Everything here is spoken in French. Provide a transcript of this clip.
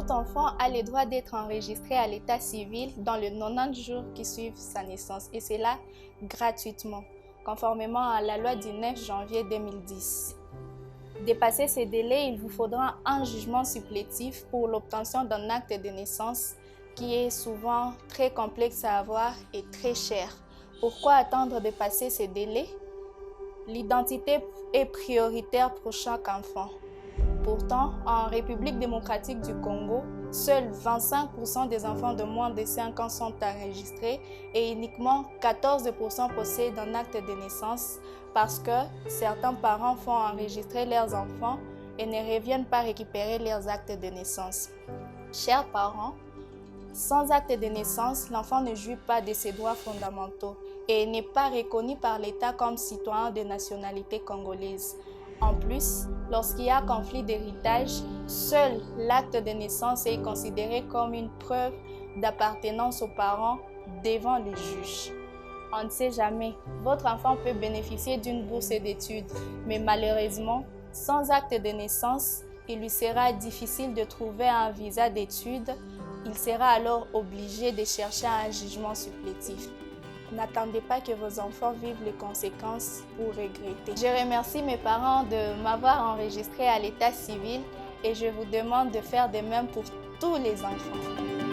Tout enfant a le droit d'être enregistré à l'état civil dans les 90 jours qui suivent sa naissance, et cela gratuitement, conformément à la loi du 9 janvier 2010. Dépasser ces délais, il vous faudra un jugement supplétif pour l'obtention d'un acte de naissance qui est souvent très complexe à avoir et très cher. Pourquoi attendre de passer ces délais? L'identité est prioritaire pour chaque enfant. Pourtant, en République démocratique du Congo, seuls 25% des enfants de moins de 5 ans sont enregistrés et uniquement 14% possèdent un acte de naissance parce que certains parents font enregistrer leurs enfants et ne reviennent pas récupérer leurs actes de naissance. Chers parents, sans acte de naissance, l'enfant ne jouit pas de ses droits fondamentaux et n'est pas reconnu par l'État comme citoyen de nationalité congolaise. En plus, lorsqu'il y a conflit d'héritage, seul l'acte de naissance est considéré comme une preuve d'appartenance aux parents devant les juges. On ne sait jamais, votre enfant peut bénéficier d'une bourse d'études, mais malheureusement, sans acte de naissance, il lui sera difficile de trouver un visa d'études. Il sera alors obligé de chercher un jugement supplétif. N'attendez pas que vos enfants vivent les conséquences pour regretter. Je remercie mes parents de m'avoir enregistré à l'état civil et je vous demande de faire de même pour tous les enfants.